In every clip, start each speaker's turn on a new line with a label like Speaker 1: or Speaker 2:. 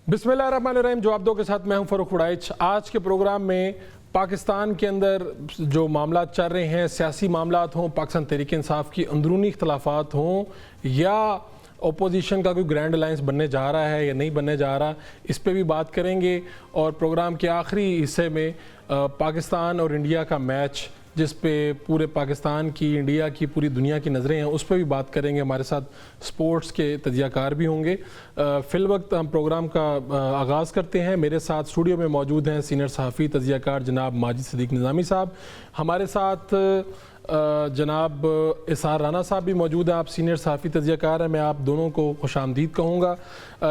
Speaker 1: बिस्मिल्लाहिर्रहमानिर्रहीम। जवाब दो के साथ मैं हूं फरूख उड़ाइच। आज के प्रोग्राम में पाकिस्तान के अंदर जो मामला चल रहे हैं, सियासी मामलात हों, पाकिस्तान तहरीक इंसाफ की अंदरूनी इख्तलाफात हों या अपोजिशन का कोई ग्रैंड अलायंस बनने जा रहा है या नहीं बनने जा रहा, इस पे भी बात करेंगे। और प्रोग्राम के आखिरी हिस्से में पाकिस्तान और इंडिया का मैच, जिस पे पूरे पाकिस्तान की, इंडिया की, पूरी दुनिया की नज़रें हैं, उस पर भी बात करेंगे। हमारे साथ स्पोर्ट्स के तजज़ियाकार भी होंगे। फ़िल वक्त हम प्रोग्राम का आगाज़ करते हैं। मेरे साथ स्टूडियो में मौजूद हैं सीनियर सहाफ़ी तजज़ियाकार जनाब माजिद सिद्दीक निज़ामी साहब। हमारे साथ जनाब इसार राना साहब भी मौजूद हैं। आप सीनियर सहाफ़ी तजज़ियाकार हैं, मैं आप दोनों को खुशामदीद कहूँगा।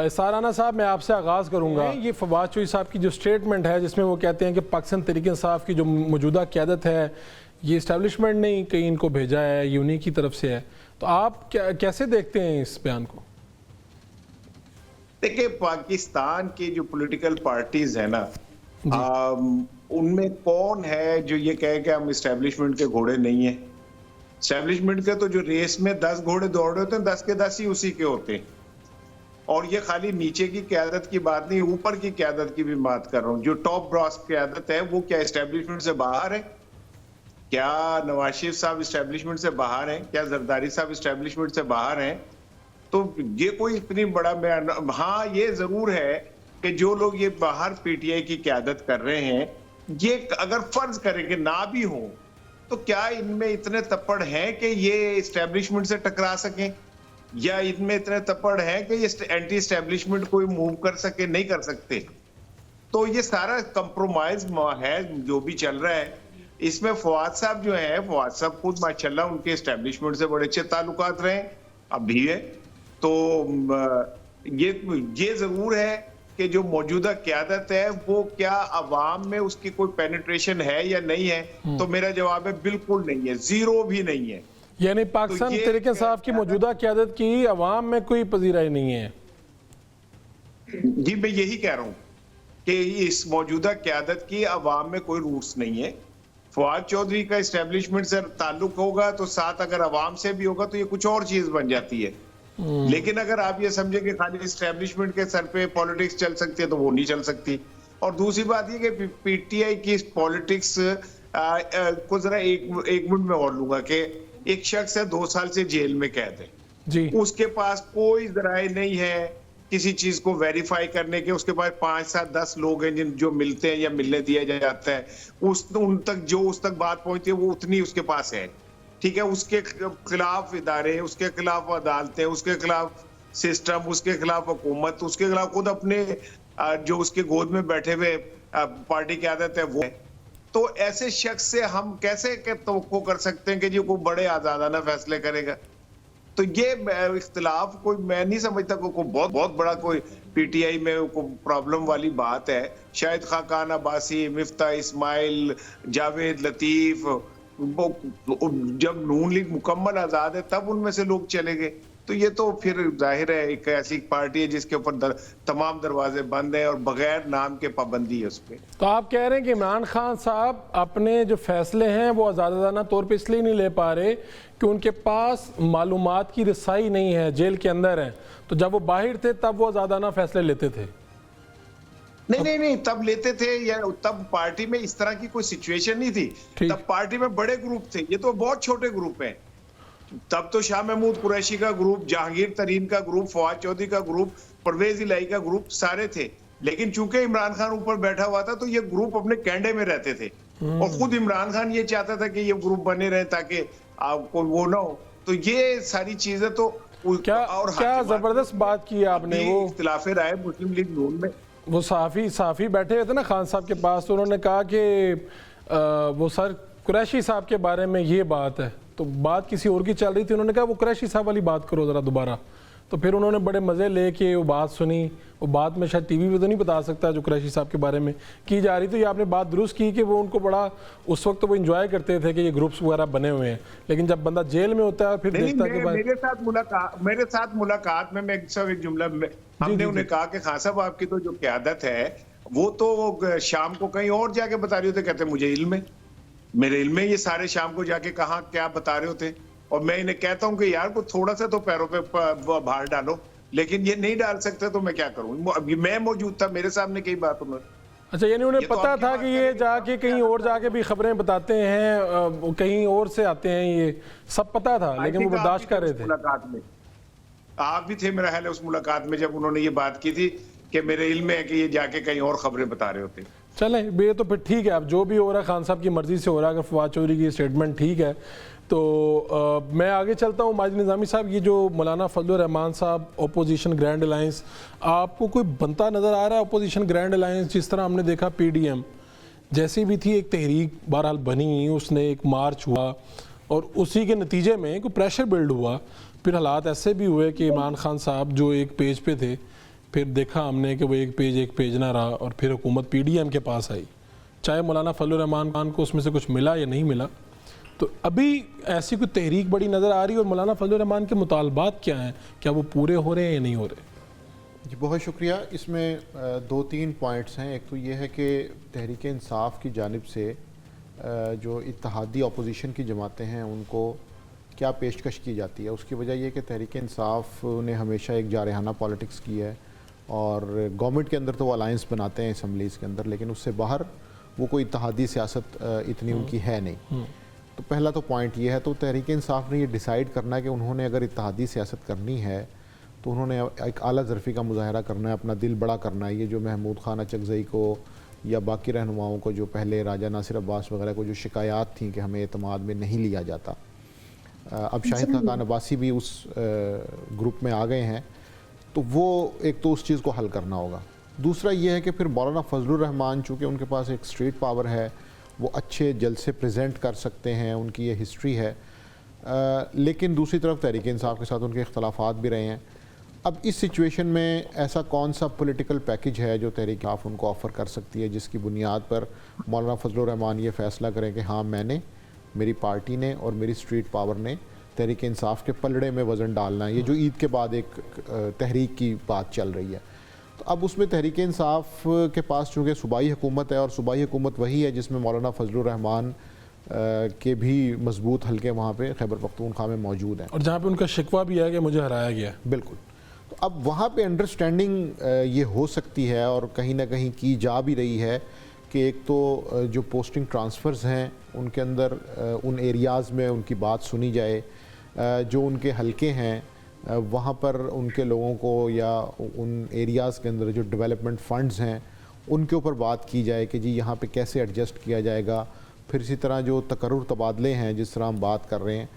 Speaker 1: इसार राना साहब, मैं आपसे आगाज़ करूँगा। ये फवाद चौधरी साहब की जो स्टेटमेंट है, जिसमें वो कहते हैं कि पाकिस्तान तहरीक इंसाफ की जो मौजूदा क़यादत है, ये इस्टेब्लिशमेंट ने कहीं इनको भेजा है, ये उन्हीं की तरफ से है, तो आप कैसे देखते हैं इस बयान को?
Speaker 2: देखिए, पाकिस्तान की जो पॉलिटिकल पार्टीज है ना, उनमें कौन है जो ये कहे कि हम इस्टेब्लिशमेंट के घोड़े नहीं है। इस्टेब्लिशमेंट के तो जो रेस में 10 घोड़े दौड़ रहे होते हैं, 10 के 10 ही उसी के होते हैं। और ये खाली नीचे की क़यादत की बात नहीं, ऊपर की क़यादत की भी बात कर रहा हूँ। जो टॉप ब्रॉस क़यादत है, वो क्या इस्टेब्लिशमेंट से बाहर है? क्या नवाज शरीफ साहब इस्टेब्लिशमेंट से बाहर हैं? क्या जरदारी साहब इस्टेब्लिशमेंट से बाहर हैं? तो ये कोई इतनी बड़ा बयान, हाँ ये जरूर है कि जो लोग ये बाहर पीटीआई की क़यादत कर रहे हैं, ये अगर फर्ज करें कि ना भी हो, तो क्या इनमें इतने तप्पड़ हैं कि ये इस्टेब्लिशमेंट से टकरा सकें, या इनमें इतने तप्पड़ हैं कि ये एंटी इस्टेब्लिशमेंट कोई मूव कर सके? नहीं कर सकते। तो ये सारा कंप्रोमाइज है जो भी चल रहा है। इसमें फवाद साहब जो है, फवाद साहब खुद माशाल्लाह उनके एस्टेब्लिशमेंट से बड़े अच्छे ताल्लुकात रहे, अब भी है। तो ये जरूर है कि जो मौजूदा क़यादत है, वो क्या अवाम में उसकी कोई पेनिट्रेशन है या नहीं है? तो मेरा जवाब है बिल्कुल नहीं है, जीरो भी नहीं है।
Speaker 1: यानी पाकिस्तान तहरीक इंसाफ की मौजूदा क़यादत की अवाम में कोई पजीराई नहीं है?
Speaker 2: जी, मैं यही कह रहा हूँ कि इस मौजूदा क़यादत की अवाम में कोई रूट्स नहीं है। फवाद चौधरी का इस्टेब्लिशमेंट से ताल्लुक होगा तो साथ अगर अवाम से भी होगा तो ये कुछ और चीज बन जाती है। लेकिन अगर आप ये समझे कि खाली इस्टेब्लिशमेंट के सर पे पॉलिटिक्स चल सकती है, तो वो नहीं चल सकती। और दूसरी बात ये कि पीटीआई की पॉलिटिक्स को जरा एक मिनट में और लूंगा कि एक शख्स है 2 साल से जेल में कैद है जी, उसके पास कोई जराए नहीं है किसी चीज को वेरीफाई करने के। उसके पास 5, 7, 10 लोग हैं जिन जो मिलते हैं या मिलने दिया जाता है, उन तक बात पहुंचती है, वो उतनी उसके पास है। ठीक है, उसके खिलाफ इदारे, उसके खिलाफ अदालतें, उसके खिलाफ सिस्टम, उसके खिलाफ हुकूमत, उसके खिलाफ खुद अपने जो उसके गोद में बैठे हुए पार्टी की आदत है वो है। तो ऐसे शख्स से हम कैसे तवक्को कर सकते हैं कि जी कोई बड़े आजादाना फैसले करेगा? तो ये इख्तिलाफ कोई, मैं नहीं समझता कोई बहुत बड़ा कोई पीटीआई में कोई प्रॉब्लम वाली बात है। शायद खाकान अब्बासी, मिफ्ता इस्माइल, जावेद लतीफ, जब नून लीग मुकम्मल आजाद है तब उनमें से लोग चले गए। तो ये तो फिर जाहिर है एक ऐसी पार्टी है जिसके ऊपर तमाम दरवाजे बंद हैं और बगैर नाम के पाबंदी है उस पर।
Speaker 1: तो आप कह रहे हैं कि इमरान खान साहब अपने जो फैसले हैं वो आज़ादाना तौर पे इसलिए नहीं ले पा रहे कि उनके पास मालूमात की रसाई नहीं है, जेल के अंदर है। तो जब वो बाहर थे तब वो आज़ादाना फैसले लेते थे?
Speaker 2: नहीं, तब लेते थे, या तब पार्टी में इस तरह की कोई सिचुएशन नहीं थी। तब पार्टी में बड़े ग्रुप थे, ये तो बहुत छोटे ग्रुप हैं। तब तो शाह महमूद कुरैशी का ग्रुप, जहांगीर तरीन का ग्रुप, फवाद चौधरी का ग्रुप, परवेज इलाही का ग्रुप, सारे थे। लेकिन चूंकि इमरान खान ऊपर बैठा हुआ था तो ये ग्रुप अपने कैंडे में रहते थे, और खुद इमरान खान ये चाहता था कि ये ग्रुप बने रहे ताकि आपको वो ना हो। तो ये सारी चीजें तो
Speaker 1: क्या जबरदस्त बात की आपने। वो
Speaker 2: इख्तिलाफ राय मुस्लिम लीग नून में
Speaker 1: वो साफ़ी बैठे हुए थे ना खान साहब के पास, तो उन्होंने कहा कि वो सर कुरैशी साहब के बारे में ये बात है, तो बात किसी और की चल रही थी। उन्होंने कहा वो कुरैशी साहब वाली बात करो ज़रा दोबारा। तो फिर उन्होंने बड़े मज़े लेके वो बात सुनी। वो बात में शायद टीवी पे तो नहीं बता सकता जो कुरैशी साहब के बारे में की जा रही थी। ये आपने बात दुरुस्त की कि वो उनको बड़ा उस वक्त तो वो इंजॉय करते थे कि ये ग्रुप्स वगैरह बने हुए हैं, लेकिन जब बंदा जेल में होता है फिर देखता है कि
Speaker 2: मेरे साथ मुलाकात में मैं सब एक जुमला हमने उन्हें कहा कि खान साहब आपकी तो जो क़यादत है वो तो शाम को कहीं और जाके बता रहे होते। कहते मुझे इल्म है, मेरे इल्म में ये सारे शाम को जाके कहाँ क्या बता रहे होते। और मैं इन्हें कहता हूँ कि यार को थोड़ा सा तो पैरों पे भार डालो, लेकिन ये नहीं डाल सकते तो मैं क्या करूं? अभी मैं मौजूद था, मेरे सामने कई बात उन्होंने।
Speaker 1: अच्छा, यानी उन्हें
Speaker 2: ये तो
Speaker 1: पता
Speaker 2: आपकी
Speaker 1: था
Speaker 2: बात
Speaker 1: कि
Speaker 2: का
Speaker 1: ये
Speaker 2: लेकिन
Speaker 1: जाके कहीं और जाके भी खबरें बताते हैं, कहीं और से आते हैं, ये सब पता था, लेकिन वो बर्दाश्त कर रहे थे।
Speaker 2: मुलाकात में आप भी थे मेरा ख्याल है उस मुलाकात में, जब उन्होंने ये बात की थी कि मेरे इल्म में है कि ये जाके कहीं और खबरें बता रहे होते।
Speaker 1: चलें, ये तो फिर ठीक है, अब जो भी हो रहा है खान साहब की मर्जी से हो रहा है। अगर फवाद चौधरी की स्टेटमेंट ठीक है तो मैं आगे चलता हूँ। माजिद निज़ामी साहब, ये जो मौलाना फजलुर रहमान साहब अपोजिशन ग्रैंड अलायंस, आपको कोई बनता नज़र आ रहा है अपोजिशन ग्रैंड अलायंस? जिस तरह हमने देखा PDM जैसी भी थी, एक तहरीक बहरहाल बनी, उसने एक मार्च हुआ और उसी के नतीजे में कोई प्रेशर बिल्ड हुआ। फिर हालात ऐसे भी हुए कि इमरान खान साहब जो एक पेज पे थे, फिर देखा हमने कि वो एक पेज ना रहा और फिर हुकूमत PDM के पास आई, चाहे मौलाना फजलुर रहमान खान को उसमें से कुछ मिला या नहीं मिला। तो अभी ऐसी कोई तहरीक बड़ी नज़र आ रही है और मौलाना फजलुर रहमान के मुतालबात क्या हैं, क्या वो पूरे हो रहे हैं या नहीं हो रहे?
Speaker 3: जी बहुत शुक्रिया। इसमें 2-3 पॉइंट्स हैं। एक तो ये है कि तहरीक इंसाफ की जानिब से जो इत्तेहादी अपोजिशन की जमातें हैं उनको क्या पेशकश की जाती है, उसकी वजह यह कि तहरीक इंसाफ ने हमेशा एक जारहाना पॉलिटिक्स की है और गवर्नमेंट के अंदर तो वो अलायंस बनाते हैं असम्बलीज़ के अंदर, लेकिन उससे बाहर वो कोई इत्तेहादी सियासत इतनी उनकी है नहीं। तो पहला तो पॉइंट ये है। तो तहरीक इंसाफ ने ये डिसाइड करना है कि उन्होंने अगर इत्तेहादी सियासत करनी है तो उन्होंने एक आला ज़रफ़ी का मुज़ाहरा करना है, अपना दिल बड़ा करना है। ये जो महमूद खान अचकज़ई को या बाकी रहनुमाओं को, जो पहले राजा नासिर अब्बास वगैरह को जो शिकायत थी कि हमें एतमाद में नहीं लिया जाता, अब शाहिद खान अब्बासी भी उस ग्रुप में आ गए हैं, तो वो एक तो उस चीज़ को हल करना होगा। दूसरा ये है कि फिर मौलाना फजलुर रहमान, चूँकि उनके पास एक स्ट्रीट पावर है, वो अच्छे जलसे प्रेजेंट कर सकते हैं, उनकी ये हिस्ट्री है, लेकिन दूसरी तरफ तहरीक इंसाफ के साथ उनके इख्तलाफात भी रहे हैं। अब इस सिचुएशन में ऐसा कौन सा पॉलिटिकल पैकेज है जो तहरीक इंसाफ उनको ऑफ़र कर सकती है, जिसकी बुनियाद पर मौलाना फजलुर रहमान ये फ़ैसला करें कि हाँ, मैंने, मेरी पार्टी ने और मेरी स्ट्रीट पावर ने तहरीक इंसाफ के पलड़े में वज़न डालना है। ये जो ईद के बाद एक तहरीक की बात चल रही है, तो अब उसमें तहरीक इंसाफ के पास चूँकि सूबाई हुकूमत है और सूबाई हुकूमत वही है जिसमें मौलाना फजलुर रहमान के भी मजबूत हल्के वहाँ पे खैबर पख्तूनख्वा में मौजूद हैं
Speaker 1: और जहाँ पे उनका शिकवा भी है कि मुझे हराया गया।
Speaker 3: बिल्कुल। तो अब वहाँ पे अंडरस्टैंडिंग ये हो सकती है और कहीं ना कहीं की जा भी रही है कि एक तो जो पोस्टिंग ट्रांसफ़र्स हैं उनके अंदर उन एरियाज़ में उनकी बात सुनी जाए, जो उनके हल्के हैं वहाँ पर उनके लोगों को या उन एरियाज़ के अंदर जो डेवलपमेंट फ़ंड्स हैं उनके ऊपर बात की जाए कि जी यहाँ पे कैसे एडजस्ट किया जाएगा। फिर इसी तरह जो तकर्रुर तबादले हैं जिस तरह हम बात कर रहे हैं,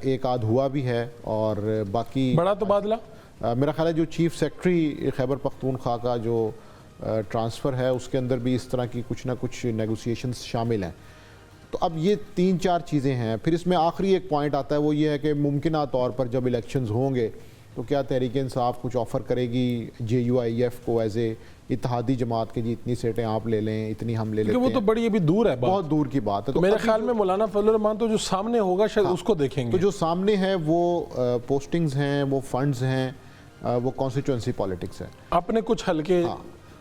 Speaker 3: एक आध हुआ भी है और बाकी
Speaker 1: बड़ा तबादला
Speaker 3: मेरा ख्याल है जो चीफ़ सेक्रेटरी खैबर पख्तूनख्वा का जो ट्रांसफ़र है उसके अंदर भी इस तरह की कुछ ना कुछ नेगोशिएशंस शामिल हैं। तो अब ये 3-4 चीज़ें हैं। फिर इसमें आखिरी एक पॉइंट आता है, वो ये है कि मुमकिना तौर पर जब इलेक्शंस होंगे तो क्या तहरीक इंसाफ कुछ ऑफ़र करेगी JUIF को एज ए इत्तेहादी जमात के, जी इतनी सीटें आप ले लें, इतनी हम ले लेते हैं।
Speaker 1: वो तो बड़ी अभी दूर है,
Speaker 3: बहुत दूर की बात है।
Speaker 1: तो मेरे ख्याल में मौलाना फजलुर रहमान तो जो सामने होगा शायद उसको देखेंगे।
Speaker 3: तो जो सामने है वो पोस्टिंग्स हैं, वो फंड्स हैं, वो कॉन्स्टिट्यूंसी पॉलिटिक्स है,
Speaker 1: अपने कुछ हल्के।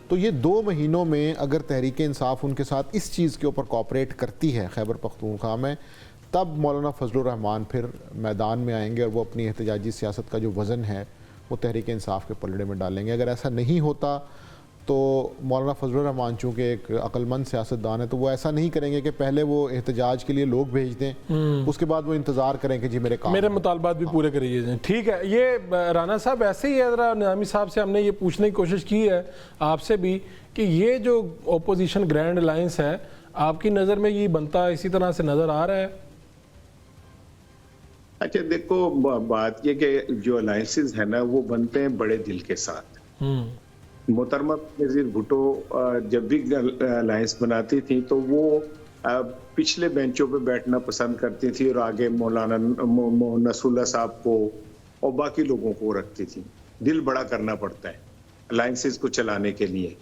Speaker 3: तो ये 2 महीनों में अगर तहरीक इंसाफ उनके साथ इस चीज़ के ऊपर कोऑपरेट करती है खैबर पख्तूनख्वा में, तब मौलाना फजलुर रहमान फिर मैदान में आएंगे और वो अपनी एहतजाजी सियासत का जो वज़न है वो तहरीक इंसाफ के पलड़े में डालेंगे। अगर ऐसा नहीं होता तो मौलाना फजलुर रहमान चूँकि एक अक्लमंद सियासतदान है, तो वो ऐसा नहीं करेंगे कि पहले वो एहतजाज के लिए लोग भेज दें, उसके बाद वो इंतज़ार करें कि जी मेरे मुतालबात
Speaker 1: भी पूरे करिए। ठीक है, ये राना साहब ऐसे ही है, ज़रा निज़ामी साहब से हमने ये पूछने की कोशिश की है आपसे भी कि ये जो अपोजिशन ग्रैंड अलायंस है, आपकी नज़र में ये बनता इसी तरह से नज़र आ रहा है?
Speaker 2: अच्छा देखो, बात ये कि जो अलायंसेस है ना वो बनते हैं बड़े दिल के साथ। मोहतरमा बेनज़ीर भुट्टो जब भी अलायंस बनाती थी तो वो पिछले बेंचों पे बैठना पसंद करती थी और आगे मौलाना नसरुल्लाह साहब को और बाकी लोगों को रखती थी। दिल बड़ा करना पड़ता है अलायंसेस को चलाने के लिए,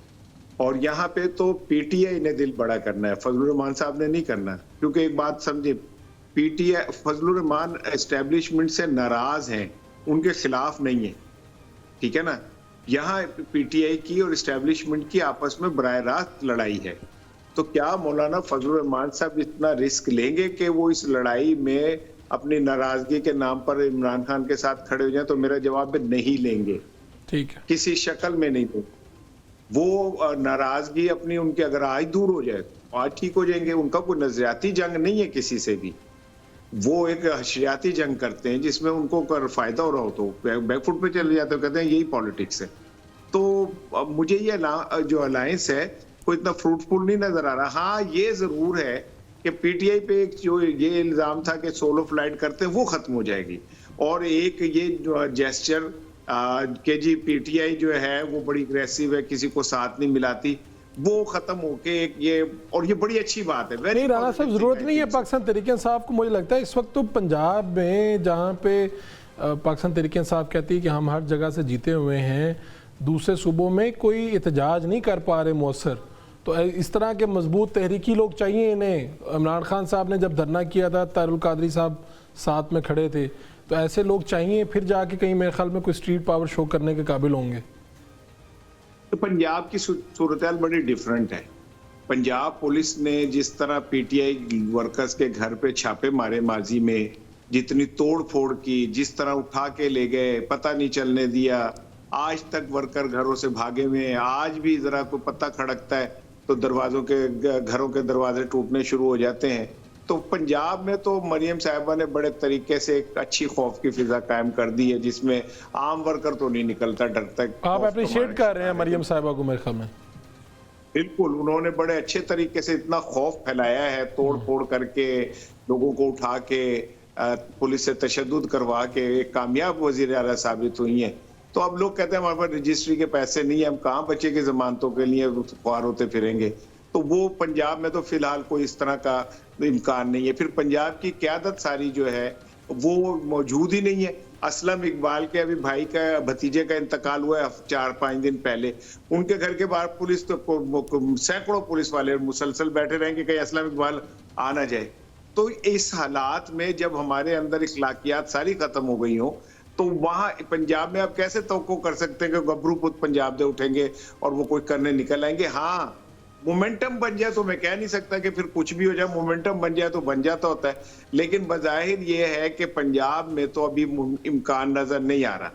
Speaker 2: और यहाँ पे तो PTI ने दिल बड़ा करना है, फजलुर रहमान साहब ने नहीं करना। क्योंकि एक बात समझे, PTI फजलुर रहमान एस्टेब्लिशमेंट से नाराज हैं, उनके खिलाफ नहीं है, ठीक है ना। यहाँ PTI की और एस्टेब्लिशमेंट की आपस में बराह रास्त लड़ाई है। तो क्या मौलाना फजलुर रहमान साहब इतना रिस्क लेंगे कि वो इस लड़ाई में अपनी नाराजगी के नाम पर इमरान खान के साथ खड़े हो जाएं? तो मेरा जवाब है नहीं लेंगे।
Speaker 1: ठीक है,
Speaker 2: किसी शक्ल में नहीं थे। वो नाराजगी अपनी उनकी अगर आज दूर हो जाए तो आज ठीक हो जाएंगे। उनका कोई नजरियाती जंग नहीं है किसी से भी, वो एक हशरियाती जंग करते हैं जिसमें उनको अगर फायदा हो रहा हो तो बैकफुट पे चले जाते हो, कहते हैं यही पॉलिटिक्स है। तो अब मुझे ये जो अलायंस है वो इतना फ्रूटफुल नहीं नजर आ रहा। हाँ, ये जरूर है कि पीटीआई पे एक जो ये इल्जाम था कि सोलो फ्लाइट करते हैं वो खत्म हो जाएगी, और एक ये जो जेस्चर के जी पीटीआई जो है वो बड़ी अग्रेसिव है, किसी को साथ नहीं मिलाती, वो खत्म होके एक ये, और ये बड़ी अच्छी बात है।
Speaker 1: नहीं राणा साहब, जरूरत नहीं है पाकिस्तान तहरीक इंसाफ को। मुझे लगता है इस वक्त तो पंजाब में जहाँ पे पाकिस्तान तहरीक इंसाफ कहती है कि हम हर जगह से जीते हुए हैं, दूसरे सूबों में कोई एहतजाज नहीं कर पा रहे मौसर, तो इस तरह के मजबूत तहरीकी लोग चाहिए इन्हें। इमरान खान साहब ने जब धरना किया था, तारुल कादरी साहब साथ में खड़े थे, तो ऐसे लोग चाहिए, फिर जाके कहीं मेरे ख्याल में कोई स्ट्रीट पावर शो करने के काबिल होंगे।
Speaker 2: तो पंजाब की सूरत बड़ी डिफरेंट है। पंजाब पुलिस ने जिस तरह पीटीआई वर्कर्स के घर पे छापे मारे माजी में, जितनी तोड़ फोड़ की, जिस तरह उठा के ले गए, पता नहीं चलने दिया, आज तक वर्कर घरों से भागे हुए हैं। आज भी जरा कोई पत्ता खड़कता है तो दरवाजों के, घरों के दरवाजे टूटने शुरू हो जाते हैं। तो पंजाब में तो मरियम साहिबा ने बड़े तरीके से एक अच्छी खौफ की फिजा कायम कर दी है, जिसमें आम वर्कर तो नहीं निकलता, डरता।
Speaker 1: आप अप्रिशिएट कर रहे हैं मरियम साहिबा को मेरे ख्याल में?
Speaker 2: बिल्कुल, उन्होंने बड़े अच्छे तरीके से इतना खौफ फैलाया है, तोड़ फोड़ करके लोगों को उठा के पुलिस से तशद्दुद करवा के एक कामयाब वजीर आला साबित हुई है। तो अब लोग कहते हैं हमारे पास रजिस्ट्री के पैसे नहीं है, हम कहाँ बच्चे की जमानतों के लिए ख्वार होते फिरेंगे। तो वो पंजाब में तो फिलहाल कोई इस तरह का इम्कान नहीं है। फिर पंजाब की क़यादत सारी जो है वो मौजूद ही नहीं है। असलम इकबाल के अभी भाई का, भतीजे का इंतकाल हुआ है 4-5 दिन पहले, उनके घर के बाहर पुलिस तो सैकड़ों पुलिस वाले मुसलसल बैठे रहेंगे कहीं असलम इकबाल आ ना जाए। तो इस हालात में जब हमारे अंदर इखलाकियात सारी खत्म हो गई हो, तो वहां पंजाब में आप कैसे तवक्को कर सकते हैं कि गबरू पुत पंजाब दे उठेंगे और वो कोई करने निकल आएंगे। हाँ, मोमेंटम बन जाए तो मैं कह नहीं सकता कि फिर कुछ भी हो जाए, मोमेंटम बन जाए तो बन जाता होता है, लेकिन बज़ाहिर ये है कि पंजाब में तो अभी इम्कान नजर नहीं आ रहा,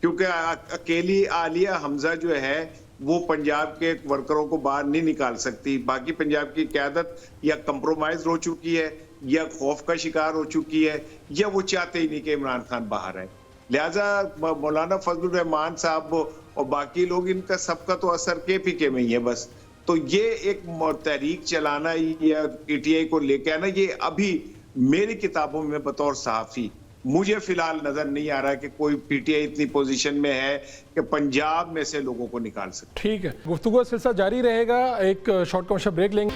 Speaker 2: क्योंकि अकेली आलिया हमजा जो है वो पंजाब के वर्करों को बाहर नहीं निकाल सकती। बाकी पंजाब की क़यादत या कंप्रोमाइज हो चुकी है, या खौफ का शिकार हो चुकी है, या वो चाहते ही नहीं कि इमरान खान बाहर आए। लिहाजा मौलाना फजलुर रहमान साहब और बाकी लोग, इनका सबका तो असर केपीके में ही है बस। तो ये एक तहरीक चलाना या पीटीआई को लेके आना, ये अभी मेरी किताबों में बतौर सहाफी मुझे फिलहाल नजर नहीं आ रहा कि कोई पीटीआई इतनी पोजीशन में है कि पंजाब में से लोगों को निकाल सके।
Speaker 1: ठीक है, गुफ्तगू का सिलसिला जारी रहेगा, एक शॉर्ट कमर्शियल ब्रेक लेंगे।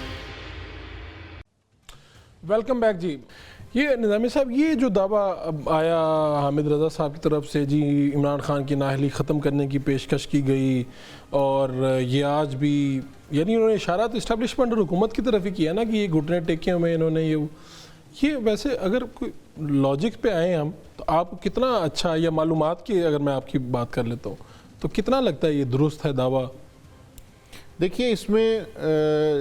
Speaker 1: वेलकम बैक जी। ये निज़ामी साहब, ये जो दावा अब आया हामिद रज़ा साहब की तरफ से जी, इमरान खान की नाअहली ख़त्म करने की पेशकश की गई, और ये आज भी, यानी उन्होंने इशारा तो इस्टेब्लिशमेंट और हुकूमत की तरफ ही किया ना कि ये घुटने टेके हुए इन्होंने ये वैसे अगर कोई लॉजिक पे आए हम, तो आपको कितना अच्छा, या मालूमात की अगर मैं आपकी बात कर लेता हूँ, तो कितना लगता है ये दुरुस्त है दावा?
Speaker 3: देखिए, इसमें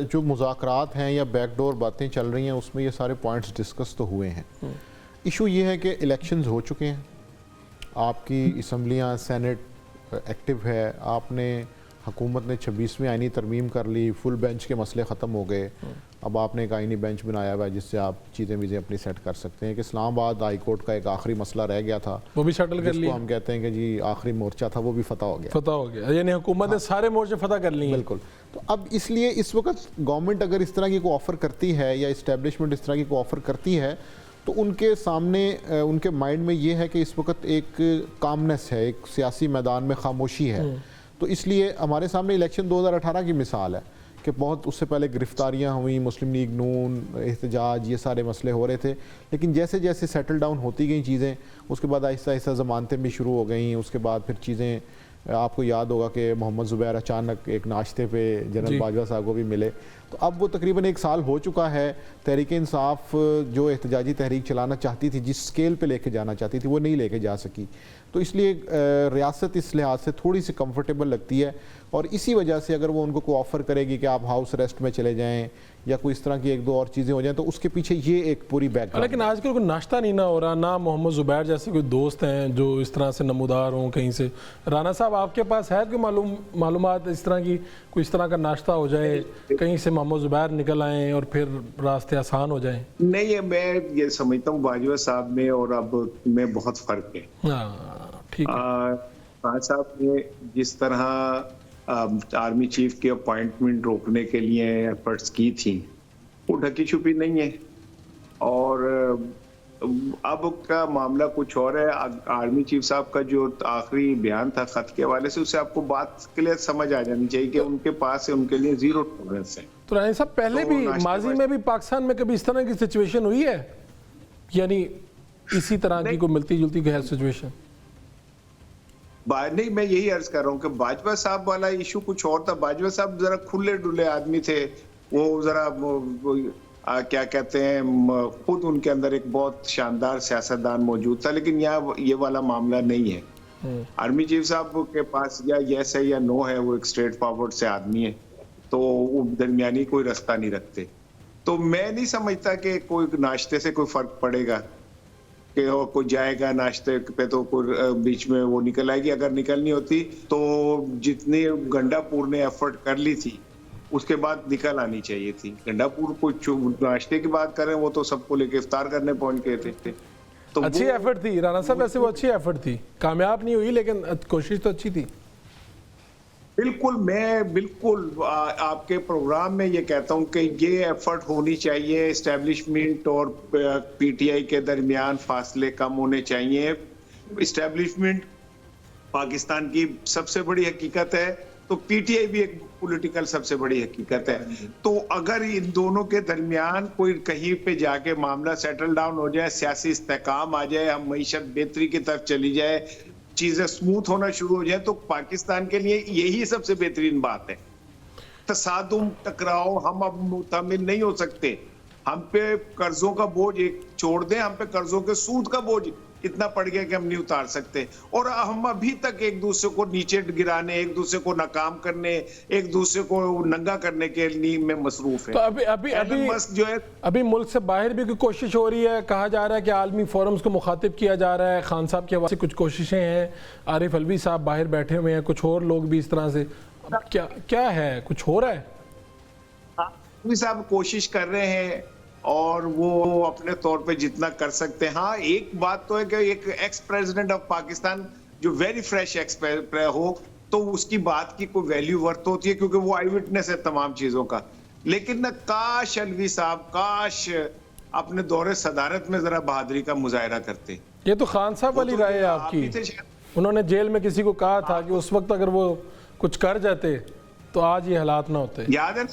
Speaker 3: जो मुज़ाकरात हैं या बैकडोर बातें चल रही हैं, उसमें ये सारे पॉइंट्स डिस्कस तो हुए हैं। इशू ये है कि इलेक्शंस हो चुके हैं, आपकी असम्बलियाँ, सेनेट एक्टिव है, आपने हुकूमत ने 26वीं आइनी तरमीम कर ली, फुल बेंच के मसले ख़त्म हो गए। अब आपने एक आइनी बेंच बनाया हुआ है जिससे आप चीज़ें अपनी सेट कर सकते हैं। कि इस्लामाबाद हाई कोर्ट का एक आखिरी मसला रह गया था,
Speaker 1: वो भी सेटल कर लिया।
Speaker 3: हम कहते हैं कि जी आखिरी मोर्चा था, वो भी फतह हो गया,
Speaker 1: यानी हुकूमत ने सारे मोर्चे फतह कर लिए।
Speaker 3: बिल्कुल। तो अब इसलिए इस वक्त गवर्नमेंट अगर इस तरह की को ऑफ़र करती है, या इस्टेब्लिशमेंट इस तरह की को ऑफ़र करती है, तो उनके सामने, उनके माइंड में ये है कि इस वक्त एक कामनेस है, एक सियासी मैदान में खामोशी है। तो इसलिए हमारे सामने इलेक्शन 2018 की मिसाल है कि बहुत उससे पहले गिरफ्तारियां हुई, मुस्लिम लीग नून, एहतजाज, ये सारे मसले हो रहे थे, लेकिन जैसे जैसे सेटल डाउन होती गई चीज़ें, उसके बाद आहिस्ता आहिस्ता ज़मानतें भी शुरू हो गई। उसके बाद फिर चीज़ें, आपको याद होगा कि मोहम्मद ज़ुबैर अचानक एक नाश्ते पे जनरल बाजवा साहब को भी मिले। तो अब वो तकरीबन 1 साल हो चुका है। तहरीक इंसाफ जो एहतजाजी तहरीक चलाना चाहती थी, जिस स्केल पे लेके जाना चाहती थी, वो नहीं लेके जा सकी। तो इसलिए रियासत इस लिहाज से थोड़ी सी कंफर्टेबल लगती है, और इसी वजह से अगर वो उनको को ऑफ़र करेगी कि आप हाउस अरेस्ट में चले जाएं, या कोई इस तरह की एक दो और चीज़ें हो जाएं, तो उसके पीछे ये एक पूरी बैकग्राउंड।
Speaker 1: लेकिन आजकल कोई नाश्ता नहीं ना हो रहा, ना मोहम्मद ज़ुबैर जैसे कोई दोस्त हैं जो इस तरह से नमूदार हों कहीं से। राना साहब, आपके पास है कोई मालूमात इस तरह की, कोई इस तरह का नाश्ता हो जाए कहीं से मोहम्मद ज़ुबैर निकल आएँ और फिर रास्ते आसान हो जाएँ?
Speaker 2: नहीं है, मैं ये समझता हूँ बाजवा साहब में और अब में बहुत फर्क है।
Speaker 1: हाँ, ठीक है।
Speaker 2: खान साहब ने जिस तरह आर्मी चीफ की अपॉइंटमेंट रोकने के लिए एफर्ट्स की थी, वो ढकी छुपी नहीं है। और अब का मामला कुछ और है। आर्मी चीफ साहब का जो आखिरी बयान था खत के हवाले से, उससे आपको बात क्लियर समझ आ जानी चाहिए कि उनके पास है, उनके लिए जीरो टॉलरेंस है।
Speaker 1: तो रानी साहब, पहले भी माजी में भी पाकिस्तान में कभी इस तरह की सिचुएशन हुई है, यानी इसी तरह की कोई मिलती जुलती है सिचुएशन?
Speaker 2: नहीं, मैं यही अर्ज कर रहा हूँ कि बाजवा साहब वाला इशू कुछ और था। बाजवा साहब जरा खुले डुले आदमी थे, वो जरा क्या कहते हैं, खुद उनके अंदर एक बहुत शानदार सियासतदान मौजूद था। लेकिन यहाँ ये वाला मामला नहीं है। आर्मी चीफ साहब के पास या यस है या नो है, वो एक स्ट्रेट फॉरवर्ड से आदमी है, तो वो दरमियानी कोई रास्ता नहीं रखते। तो मैं नहीं समझता कि कोई नाश्ते से कोई फर्क पड़ेगा कि और कोई जाएगा नाश्ते पे तो कोई बीच में वो निकल आएगी। अगर निकलनी होती तो जितनी गंडापुर ने एफर्ट कर ली थी उसके बाद निकल आनी चाहिए थी। गंडापुर को नाश्ते की बात करें, वो तो सबको लेके इफ्तार करने पहुंच गए थे। तो
Speaker 1: अच्छी एफर्ट थी राना साहब, वैसे वो अच्छी एफर्ट थी, कामयाब नहीं हुई लेकिन कोशिश तो अच्छी थी।
Speaker 2: बिल्कुल, मैं बिल्कुल आपके प्रोग्राम में ये कहता हूं कि ये एफर्ट होनी चाहिए। एस्टेब्लिशमेंट और पीटीआई के दरमियान फासले कम होने चाहिए। एस्टेब्लिशमेंट पाकिस्तान की सबसे बड़ी हकीकत है, तो पीटीआई भी एक पॉलिटिकल सबसे बड़ी हकीकत है। तो अगर इन दोनों के दरमियान कोई कहीं पे जाके मामला सेटल डाउन हो जाए, सियासी इस्तेकाम आ जाए, हम मईशत बेहतरी की तरफ चली जाए, चीजें स्मूथ होना शुरू हो जाए, तो पाकिस्तान के लिए यही सबसे बेहतरीन बात है। तसादुम, टकराव, हम अब मुतमिल नहीं हो सकते। हम पे कर्जों का बोझ एक छोड़ दें, हम पे कर्जों के सूद का बोझ इतना पड़ गया कि हम नहीं उतार सकते। और हम अभी तक एक दूसरे को नीचे गिराने, एक दूसरे को नाकाम करने, एक दूसरे को नंगा करने के लिए में मसरूफ है।
Speaker 1: तो अभी
Speaker 2: जो है,
Speaker 1: अभी मुल्क से बाहर भी कोई कोशिश हो रही है। कहा जा रहा है कि आलमी फोरम्स को मुखातिब किया जा रहा है। खान साहब के हवाले से कुछ कोशिशें हैं, आरिफ अलवी साहब बाहर बैठे हुए हैं, कुछ और लोग भी इस तरह से। क्या क्या है, कुछ हो रहा है?
Speaker 2: अलवी साहब कोशिश कर रहे हैं और वो अपने तौर पे जितना कर सकते हैं। हाँ, एक बात तो है कि एक एक्स प्रेसिडेंट ऑफ पाकिस्तान जो वेरी फ्रेश एक्स हो, तो उसकी बात की कोई वैल्यू वर्थ होती है, क्योंकि वो आई विटनेस है तमाम चीजों का। लेकिन ना, काश अलवी साहब काश अपने दौरे सदारत में जरा बहादुरी का मुजाहरा करते।
Speaker 1: ये तो खान साहब वाली राय है आपकी। उन्होंने जेल में किसी को कहा था कि उस वक्त अगर वो कुछ कर जाते तो आज ये हालात ना होते।
Speaker 2: याद है,